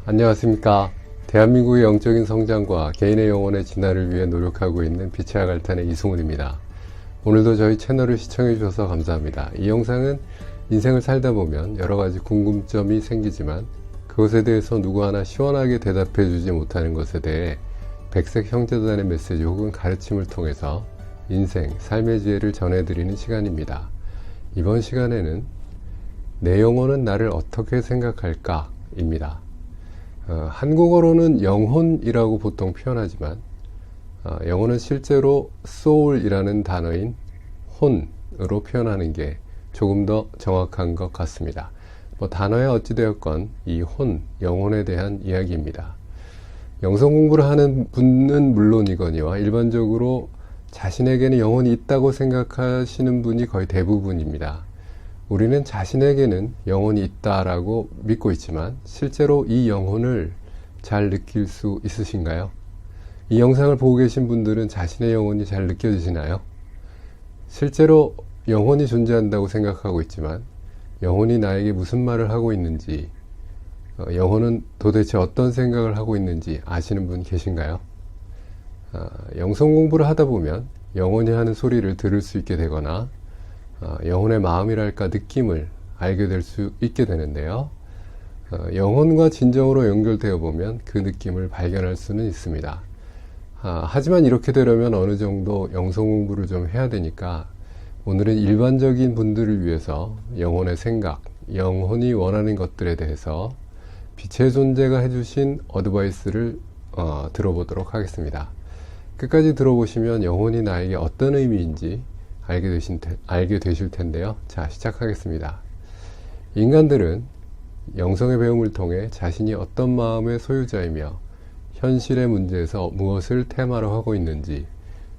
안녕하십니까. 대한민국의 영적인 성장과 개인의 영혼의 진화를 위해 노력하고 있는 빛의 아갈탄의 이승훈입니다. 오늘도 저희 채널을 시청해 주셔서 감사합니다. 이 영상은 인생을 살다 보면 여러가지 궁금점이 생기지만 그것에 대해서 누구 하나 시원하게 대답해 주지 못하는 것에 대해 백색 형제단의 메시지 혹은 가르침을 통해서 인생, 삶의 지혜를 전해드리는 시간입니다. 이번 시간에는 내 영혼은 나를 어떻게 생각할까? 입니다. 한국어로는 영혼이라고 보통 표현하지만 영혼은 실제로 soul이라는 단어인 혼으로 표현하는 게 조금 더 정확한 것 같습니다. 단어에 어찌되었건 이 혼, 영혼에 대한 이야기입니다. 영성 공부를 하는 분은 물론이거니와 일반적으로 자신에게는 영혼이 있다고 생각하시는 분이 거의 대부분입니다. 우리는 자신에게는 영혼이 있다라고 믿고 있지만 실제로 이 영혼을 잘 느낄 수 있으신가요? 이 영상을 보고 계신 분들은 자신의 영혼이 잘 느껴지시나요? 실제로 영혼이 존재한다고 생각하고 있지만 영혼이 나에게 무슨 말을 하고 있는지, 영혼은 도대체 어떤 생각을 하고 있는지 아시는 분 계신가요? 영성 공부를 하다 보면 영혼이 하는 소리를 들을 수 있게 되거나 영혼의 마음이랄까 느낌을 알게 될 수 있게 되는데요. 영혼과 진정으로 연결되어 보면 그 느낌을 발견할 수는 있습니다. 하지만 이렇게 되려면 어느 정도 영성 공부를 좀 해야 되니까 오늘은 일반적인 분들을 위해서 영혼의 생각, 영혼이 원하는 것들에 대해서 빛의 존재가 해주신 어드바이스를 들어보도록 하겠습니다. 끝까지 들어보시면 영혼이 나에게 어떤 의미인지 알게 되실 텐데요. 자, 시작하겠습니다. 인간들은 영성의 배움을 통해 자신이 어떤 마음의 소유자이며 현실의 문제에서 무엇을 테마로 하고 있는지,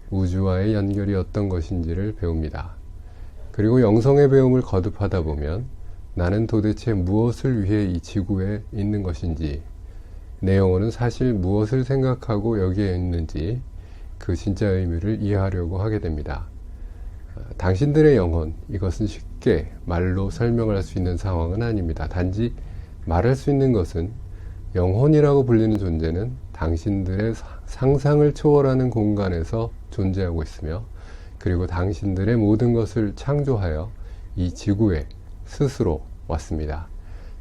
우주와의 연결이 어떤 것인지를 배웁니다. 그리고 영성의 배움을 거듭하다 보면 나는 도대체 무엇을 위해 이 지구에 있는 것인지, 내 영혼은 사실 무엇을 생각하고 여기에 있는지 그 진짜 의미를 이해하려고 하게 됩니다. 당신들의 영혼, 이것은 쉽게 말로 설명할 수 있는 상황은 아닙니다. 단지 말할 수 있는 것은 영혼이라고 불리는 존재는 당신들의 상상을 초월하는 공간에서 존재하고 있으며, 그리고 당신들의 모든 것을 창조하여 이 지구에 스스로 왔습니다.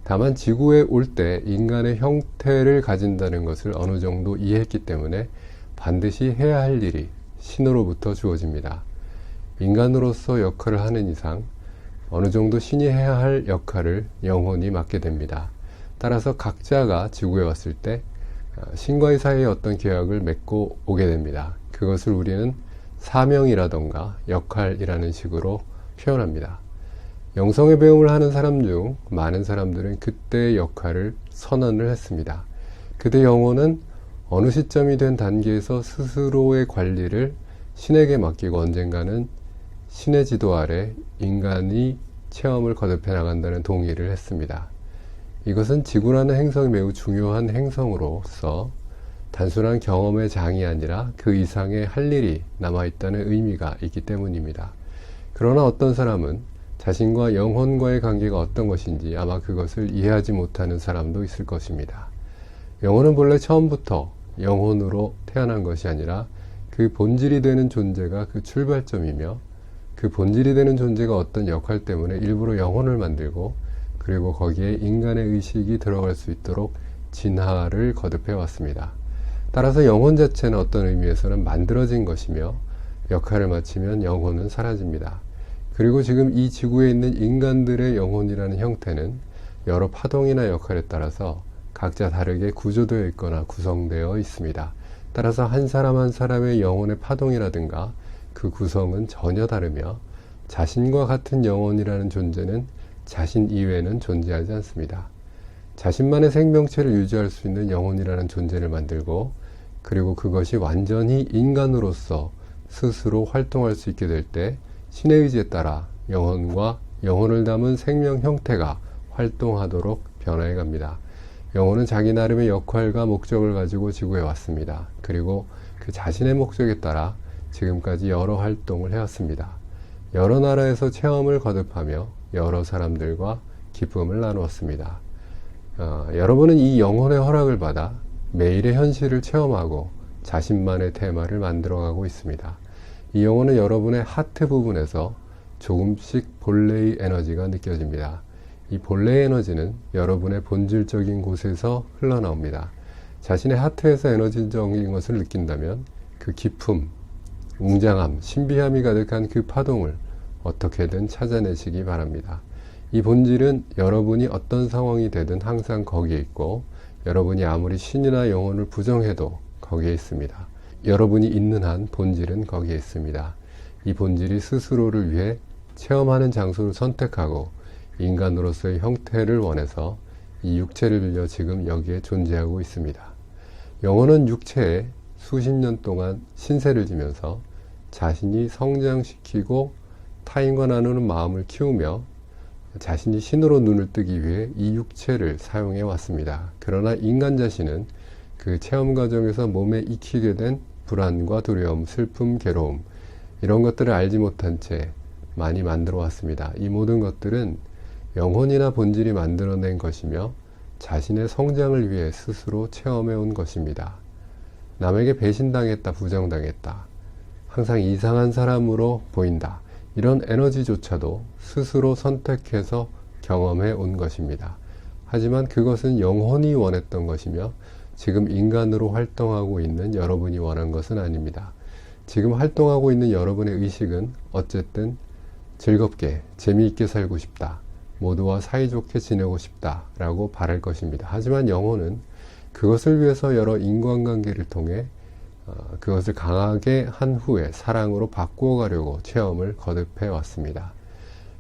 다만 지구에 올 때 인간의 형태를 가진다는 것을 어느 정도 이해했기 때문에 반드시 해야 할 일이 신으로부터 주어집니다. 인간으로서 역할을 하는 이상 어느 정도 신이 해야 할 역할을 영혼이 맡게 됩니다. 따라서 각자가 지구에 왔을 때 신과의 사이에 어떤 계약을 맺고 오게 됩니다. 그것을 우리는 사명이라던가 역할이라는 식으로 표현합니다. 영성의 배움을 하는 사람 중 많은 사람들은 그때의 역할을 선언을 했습니다. 그때 영혼은 어느 시점이 된 단계에서 스스로의 관리를 신에게 맡기고 언젠가는 신의 지도 아래 인간이 체험을 거듭해 나간다는 동의를 했습니다. 이것은 지구라는 행성이 매우 중요한 행성으로서 단순한 경험의 장이 아니라 그 이상의 할 일이 남아있다는 의미가 있기 때문입니다. 그러나 어떤 사람은 자신과 영혼과의 관계가 어떤 것인지 아마 그것을 이해하지 못하는 사람도 있을 것입니다. 영혼은 본래 처음부터 영혼으로 태어난 것이 아니라 그 본질이 되는 존재가 그 출발점이며, 그 본질이 되는 존재가 어떤 역할 때문에 일부러 영혼을 만들고 그리고 거기에 인간의 의식이 들어갈 수 있도록 진화를 거듭해 왔습니다. 따라서 영혼 자체는 어떤 의미에서는 만들어진 것이며 역할을 마치면 영혼은 사라집니다. 그리고 지금 이 지구에 있는 인간들의 영혼이라는 형태는 여러 파동이나 역할에 따라서 각자 다르게 구조되어 있거나 구성되어 있습니다. 따라서 한 사람 한 사람의 영혼의 파동이라든가 그 구성은 전혀 다르며 자신과 같은 영혼이라는 존재는 자신 이외에는 존재하지 않습니다. 자신만의 생명체를 유지할 수 있는 영혼이라는 존재를 만들고 그리고 그것이 완전히 인간으로서 스스로 활동할 수 있게 될 때 신의 의지에 따라 영혼과 영혼을 담은 생명 형태가 활동하도록 변화해 갑니다. 영혼은 자기 나름의 역할과 목적을 가지고 지구에 왔습니다. 그리고 그 자신의 목적에 따라 지금까지 여러 활동을 해왔습니다. 여러 나라에서 체험을 거듭하며 여러 사람들과 기쁨을 나누었습니다. 여러분은 이 영혼의 허락을 받아 매일의 현실을 체험하고 자신만의 테마를 만들어가고 있습니다. 이 영혼은 여러분의 하트 부분에서 조금씩 본래의 에너지가 느껴집니다. 이 본래의 에너지는 여러분의 본질적인 곳에서 흘러나옵니다. 자신의 하트에서 에너지적인 것을 느낀다면 그 기품, 웅장함, 신비함이 가득한 그 파동을 어떻게든 찾아내시기 바랍니다. 이 본질은 여러분이 어떤 상황이 되든 항상 거기에 있고, 여러분이 아무리 신이나 영혼을 부정해도 거기에 있습니다. 여러분이 있는 한 본질은 거기에 있습니다. 이 본질이 스스로를 위해 체험하는 장소를 선택하고 인간으로서의 형태를 원해서 이 육체를 빌려 지금 여기에 존재하고 있습니다. 영혼은 육체에 수십 년 동안 신세를 지면서 자신이 성장시키고 타인과 나누는 마음을 키우며 자신이 신으로 눈을 뜨기 위해 이 육체를 사용해 왔습니다. 그러나 인간 자신은 그 체험 과정에서 몸에 익히게 된 불안과 두려움, 슬픔, 괴로움, 이런 것들을 알지 못한 채 많이 만들어 왔습니다. 이 모든 것들은 영혼이나 본질이 만들어낸 것이며 자신의 성장을 위해 스스로 체험해 온 것입니다. 남에게 배신당했다, 부정당했다, 항상 이상한 사람으로 보인다, 이런 에너지조차도 스스로 선택해서 경험해 온 것입니다. 하지만 그것은 영혼이 원했던 것이며 지금 인간으로 활동하고 있는 여러분이 원한 것은 아닙니다. 지금 활동하고 있는 여러분의 의식은 어쨌든 즐겁게 재미있게 살고 싶다, 모두와 사이좋게 지내고 싶다 라고 바랄 것입니다. 하지만 영혼은 그것을 위해서 여러 인간관계를 통해 그것을 강하게 한 후에 사랑으로 바꾸어 가려고 체험을 거듭해 왔습니다.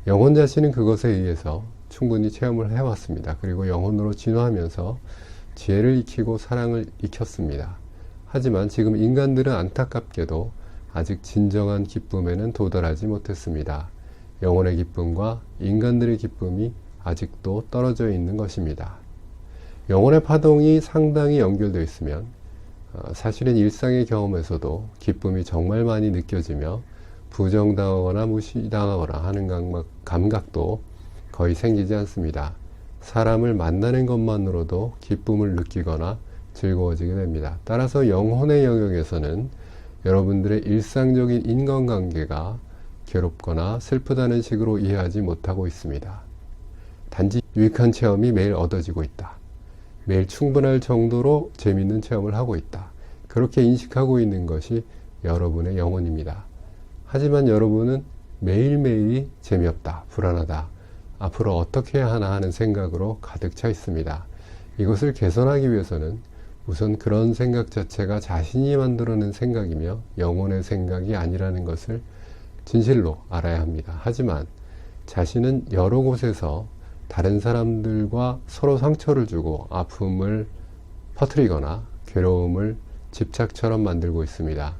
영혼 자신은 그것에 의해서 충분히 체험을 해왔습니다. 그리고 영혼으로 진화하면서 지혜를 익히고 사랑을 익혔습니다. 하지만 지금 인간들은 안타깝게도 아직 진정한 기쁨에는 도달하지 못했습니다. 영혼의 기쁨과 인간들의 기쁨이 아직도 떨어져 있는 것입니다. 영혼의 파동이 상당히 연결되어 있으면 사실은 일상의 경험에서도 기쁨이 정말 많이 느껴지며 부정당하거나 무시당하거나 하는 감각도 거의 생기지 않습니다. 사람을 만나는 것만으로도 기쁨을 느끼거나 즐거워지게 됩니다. 따라서 영혼의 영역에서는 여러분들의 일상적인 인간관계가 괴롭거나 슬프다는 식으로 이해하지 못하고 있습니다. 단지 유익한 체험이 매일 얻어지고 있다, 매일 충분할 정도로 재미있는 체험을 하고 있다, 그렇게 인식하고 있는 것이 여러분의 영혼입니다. 하지만 여러분은 매일매일이 재미없다, 불안하다, 앞으로 어떻게 해야 하나 하는 생각으로 가득 차 있습니다. 이것을 개선하기 위해서는 우선 그런 생각 자체가 자신이 만들어낸 생각이며 영혼의 생각이 아니라는 것을 진실로 알아야 합니다. 하지만 자신은 여러 곳에서 다른 사람들과 서로 상처를 주고 아픔을 퍼뜨리거나 괴로움을 집착처럼 만들고 있습니다.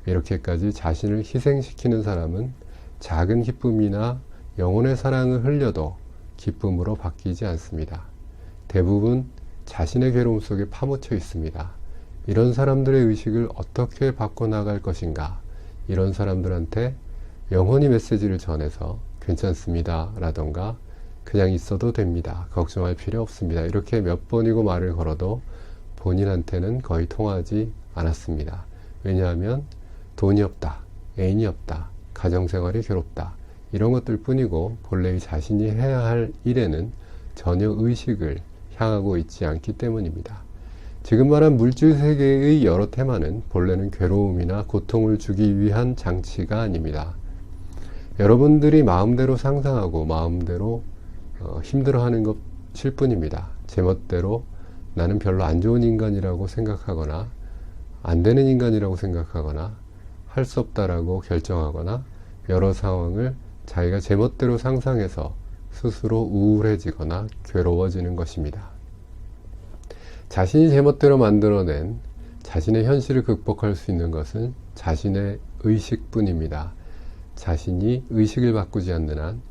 이렇게까지 자신을 희생시키는 사람은 작은 기쁨이나 영혼의 사랑을 흘려도 기쁨으로 바뀌지 않습니다. 대부분 자신의 괴로움 속에 파묻혀 있습니다. 이런 사람들의 의식을 어떻게 바꿔나갈 것인가? 이런 사람들한테 영혼이 메시지를 전해서 괜찮습니다 라던가 그냥 있어도 됩니다, 걱정할 필요 없습니다, 이렇게 몇 번이고 말을 걸어도 본인한테는 거의 통하지 않았습니다. 왜냐하면 돈이 없다, 애인이 없다, 가정생활이 괴롭다, 이런 것들 뿐이고 본래의 자신이 해야 할 일에는 전혀 의식을 향하고 있지 않기 때문입니다. 지금 말한 물질 세계의 여러 테마는 본래는 괴로움이나 고통을 주기 위한 장치가 아닙니다. 여러분들이 마음대로 상상하고 마음대로 힘들어하는 것일 뿐입니다. 제멋대로 나는 별로 안 좋은 인간이라고 생각하거나 안 되는 인간이라고 생각하거나 할 수 없다라고 결정하거나 여러 상황을 자기가 제멋대로 상상해서 스스로 우울해지거나 괴로워지는 것입니다. 자신이 제멋대로 만들어낸 자신의 현실을 극복할 수 있는 것은 자신의 의식뿐입니다. 자신이 의식을 바꾸지 않는 한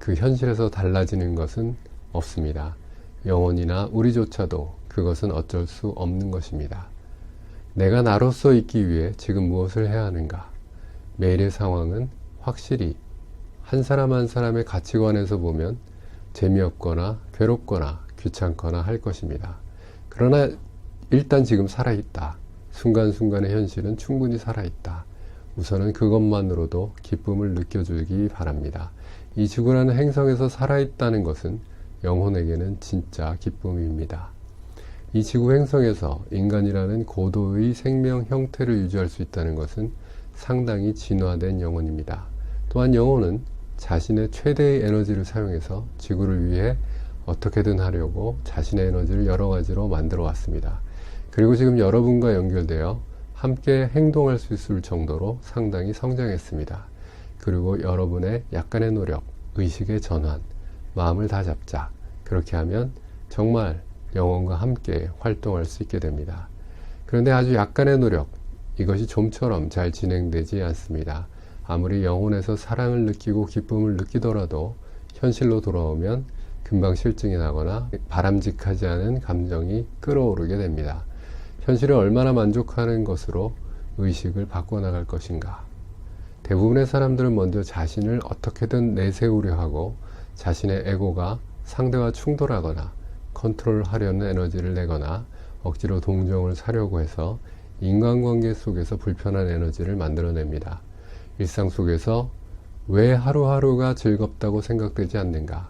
그 현실에서 달라지는 것은 없습니다. 영혼이나 우리조차도 그것은 어쩔 수 없는 것입니다. 내가 나로서 있기 위해 지금 무엇을 해야 하는가? 매일의 상황은 확실히 한 사람 한 사람의 가치관에서 보면 재미없거나 괴롭거나 귀찮거나 할 것입니다. 그러나 일단 지금 살아있다. 순간순간의 현실은 충분히 살아있다. 우선은 그것만으로도 기쁨을 느껴주기 바랍니다. 이 지구라는 행성에서 살아있다는 것은 영혼에게는 진짜 기쁨입니다. 이 지구 행성에서 인간이라는 고도의 생명 형태를 유지할 수 있다는 것은 상당히 진화된 영혼입니다. 또한 영혼은 자신의 최대의 에너지를 사용해서 지구를 위해 어떻게든 하려고 자신의 에너지를 여러 가지로 만들어 왔습니다. 그리고 지금 여러분과 연결되어 함께 행동할 수 있을 정도로 상당히 성장했습니다. 그리고 여러분의 약간의 노력, 의식의 전환, 마음을 다잡자. 그렇게 하면 정말 영혼과 함께 활동할 수 있게 됩니다. 그런데 아주 약간의 노력, 이것이 좀처럼 잘 진행되지 않습니다. 아무리 영혼에서 사랑을 느끼고 기쁨을 느끼더라도 현실로 돌아오면 금방 실증이 나거나 바람직하지 않은 감정이 끌어오르게 됩니다. 현실에 얼마나 만족하는 것으로 의식을 바꿔나갈 것인가. 대부분의 사람들은 먼저 자신을 어떻게든 내세우려 하고 자신의 에고가 상대와 충돌하거나 컨트롤하려는 에너지를 내거나 억지로 동정을 사려고 해서 인간관계 속에서 불편한 에너지를 만들어냅니다. 일상 속에서 왜 하루하루가 즐겁다고 생각되지 않는가?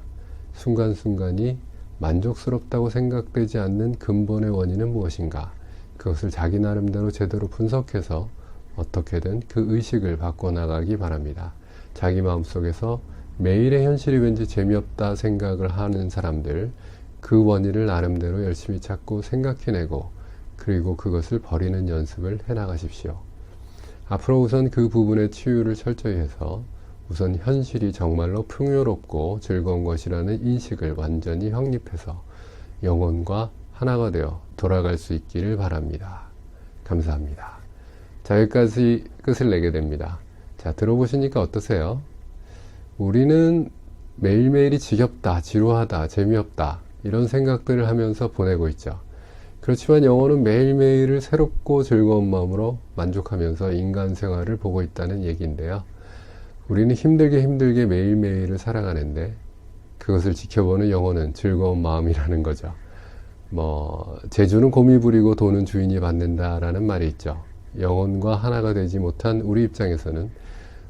순간순간이 만족스럽다고 생각되지 않는 근본의 원인은 무엇인가? 그것을 자기 나름대로 제대로 분석해서 어떻게든 그 의식을 바꿔나가기 바랍니다. 자기 마음속에서 매일의 현실이 왠지 재미없다 생각을 하는 사람들, 그 원인을 나름대로 열심히 찾고 생각해내고 그리고 그것을 버리는 연습을 해나가십시오. 앞으로 우선 그 부분의 치유를 철저히 해서 우선 현실이 정말로 풍요롭고 즐거운 것이라는 인식을 완전히 확립해서 영혼과 하나가 되어 돌아갈 수 있기를 바랍니다. 감사합니다. 자, 여기까지 끝을 내게 됩니다. 자, 들어보시니까 어떠세요? 우리는 매일매일이 지겹다, 지루하다, 재미없다 이런 생각들을 하면서 보내고 있죠. 그렇지만 영혼은 매일매일을 새롭고 즐거운 마음으로 만족하면서 인간 생활을 보고 있다는 얘기인데요. 우리는 힘들게 매일매일을 살아가는데 그것을 지켜보는 영혼은 즐거운 마음이라는 거죠. 재주는 곰이 부리고 돈은 주인이 받는다라는 말이 있죠. 영혼과 하나가 되지 못한 우리 입장에서는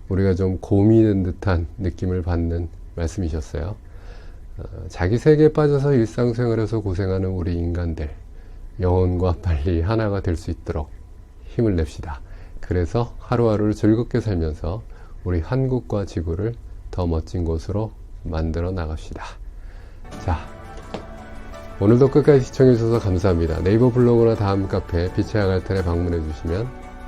우리가 좀 곰이 된 듯한 느낌을 받는 말씀이셨어요. 자기 세계에 빠져서 일상생활에서 고생하는 우리 인간들, 영혼과 빨리 하나가 될 수 있도록 힘을 냅시다. 그래서 하루하루를 즐겁게 살면서 우리 한국과 지구를 더 멋진 곳으로 만들어 나갑시다. 자, 오늘도 끝까지 시청해주셔서 감사합니다. 네이버 블로그나 다음 카페 빛의 아갈탄에 방문해 주시면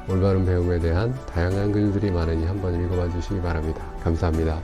올바른 배움에 대한 다양한 글들이 많으니 한번 읽어봐 주시기 바랍니다. 감사합니다.